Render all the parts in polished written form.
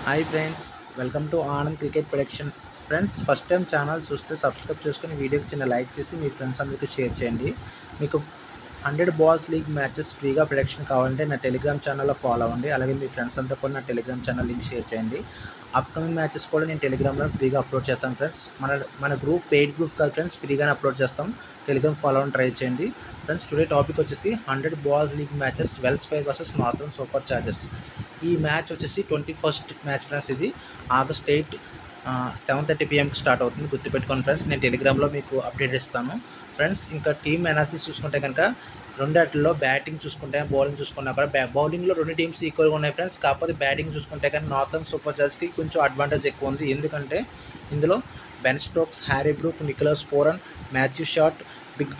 Hi friends, welcome to Anand cricket productions. Friends, first time channel చూస్తే subscribe చేసుకుని వీడియోకి చిన్న లైక్ చేసి మీ ఫ్రెండ్స్ అందరికీ షేర్ చేయండి. మీకు 100 బాల్స్ లీగ్ మ్యాచెస్ ఫ్రీగా ప్రొడక్షన్ కావాలంటే నా టెలిగ్రామ్ ఛానల్లో ఫాలో అవ్వండి. అలాగే మీ ఫ్రెండ్స్ అంతా కూడా నా టెలిగ్రామ్ ఛానల్ లింక్ షేర్ చేయండి. అప్కమింగ్ మ్యాచెస్ కూడా నేను టెలిగ్రామ్లో ఫ్రీగా అప్లోడ్ చేస్తాను ఫ్రెండ్స్. మన గ్రూప్ పెయిడ్ గ్రూప్ కాదు ఫ్రెండ్స్, ఫ్రీగానే అప్లోడ్ చేస్తాం. టెలిగ్రామ్ ఫాలో అవ్వడం ట్రై చేయండి ఫ్రెండ్స్. టుడే టాపిక్ వచ్చేసి 100 balls league matches Welsh Fire versus Northern Superchargers. ఈ మ్యాచ్ వచ్చేసి 21st మ్యాచ్ ఫ్రెండ్స్. ఇది ఆగస్ట్ 8 7:30 PM స్టార్ట్ అవుతుంది. గుర్తుపెట్టుకోండి ఫ్రెండ్స్, నేను టెలిగ్రామ్లో మీకు అప్డేట్ ఇస్తాను ఫ్రెండ్స్. ఇంకా టీమ్ అనాలిసిస్ చూసుకుంటే కనుక రెండాటిలో బ్యాటింగ్ చూసుకుంటే బౌలింగ్ చూసుకున్నా కూడా బౌలింగ్లో రెండు టీమ్స్ ఈక్వల్గా ఉన్నాయి ఫ్రెండ్స్. కాకపోతే బ్యాటింగ్ చూసుకుంటే కానీ నార్థన్ సూపర్ చార్జర్స్కి కొంచెం అడ్వాంటేజ్ ఎక్కువ ఉంది. ఎందుకంటే ఇందులో Ben Stokes, Harry Brook, Nicholas Pooran, Matthew Short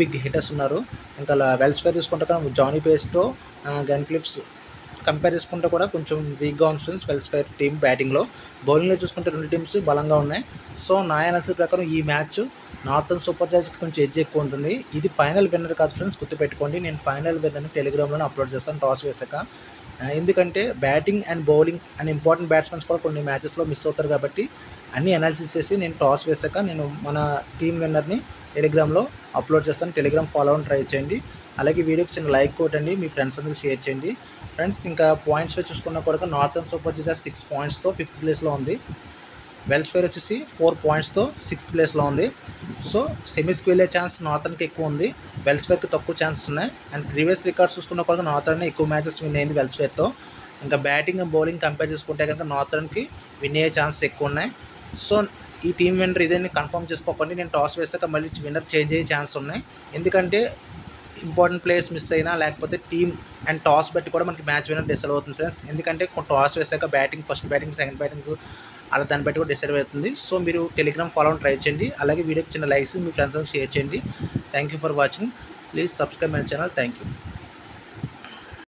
big hitters ఉన్నారు. ఇంకా వెల్స్ ఫైర్ చూసుకుంటే కానీ Jonny Bairstow, Glenn Phillips compare చేసుకుంటే కూడా కొంచెం వీక్గా ఉంది ఫ్రెండ్స్ వెల్స్ ఫైర్ టీమ్ బ్యాటింగ్లో. బౌలింగ్లో చూసుకుంటే రెండు టీమ్స్ బలంగా ఉన్నాయి. సో నా అనాలిసిస్ ప్రకారం ఈ మ్యాచ్ నార్థన్ సూపర్ చార్జర్స్కి కొంచెం ఎడ్జ్ ఎక్కువ ఉంటుంది. ఇది ఫైనల్ విన్నర్ కాదు ఫ్రెండ్స్, గుర్తుపెట్టుకోండి. నేను ఫైనల్ విన్నర్ని టెలిగ్రామ్లోనే అప్లోడ్ చేస్తాను టాస్ వేసాక. ఎందుకంటే batting and bowling and important batsmen కూడా కొన్ని మ్యాచెస్లో మిస్ అవుతారు. కాబట్టి అన్ని అనాలిసిస్ చేసి నేను టాస్ వేసాక నేను మన టీం విన్నర్ని టెలిగ్రామ్లో అప్లోడ్ చేస్తాను. టెలిగ్రామ్ ఫాలో అవ్వడం ట్రై చేయండి. అలాగే వీడియోకి చిన్న లైక్ కొట్టండి, మీ ఫ్రెండ్స్ అందరూ షేర్ చేయండి ఫ్రెండ్స్. ఇంకా పాయింట్స్లో చూసుకున్న కూడా నార్థన్ సూపర్ చార్జర్స్ 6 పాయింట్స్తో 5th ప్లేస్లో ఉంది. వెల్స్ ఫైర్ వచ్చేసి 4 పాయింట్స్తో 6th ప్లేస్లో ఉంది. సో సెమీస్కి వెళ్ళే ఛాన్స్ నార్థన్కి ఎక్కువ ఉంది, వెల్స్ ఫైర్కి తక్కువ ఛాన్సెస్ ఉన్నాయి. అండ్ ప్రీవియస్ రికార్డ్స్ చూసుకున్న కూడా నార్థన్ ఎక్కువ మ్యాచెస్ విన్ అయింది వెల్స్ ఫైర్తో. ఇంకా బ్యాటింగ్ అండ్ బౌలింగ్ కంపేర్ చేసుకుంటే కనుక నార్థన్కి విన్ అయ్యే ఛాన్సెస్ ఎక్కువ ఉన్నాయి. సో ఈ టీం విన్నర్ ఇదేని కన్ఫర్మ్ చేసుకోకండి. నేను టాస్ వేసాక మళ్ళీ విన్నర్ చేంజ్ అయ్యే ఛాన్స్ ఉన్నాయి. ఎందుకంటే ఇంపార్టెంట్ ప్లేయర్స్ మిస్ అయినా లేకపోతే టీమ్ అండ్ టాస్ బట్టి కూడా మనకి మ్యాచ్ విన్నర్ డిసైడ్ అవుతుంది ఫ్రెండ్స్. ఎందుకంటే టాస్ వేసాక batting, first batting, second batting అలా దాన్ని బట్టి కూడా డిసైడ్ అవుతుంది. సో మీరు టెలిగ్రామ్ ఫాలో ట్రై చేయండి. అలాగే వీడియోకి చిన్న లైక్స్ మీ ఫ్రెండ్స్ షేర్ చేయండి. Thank you for watching. Please subscribe my channel. Thank you.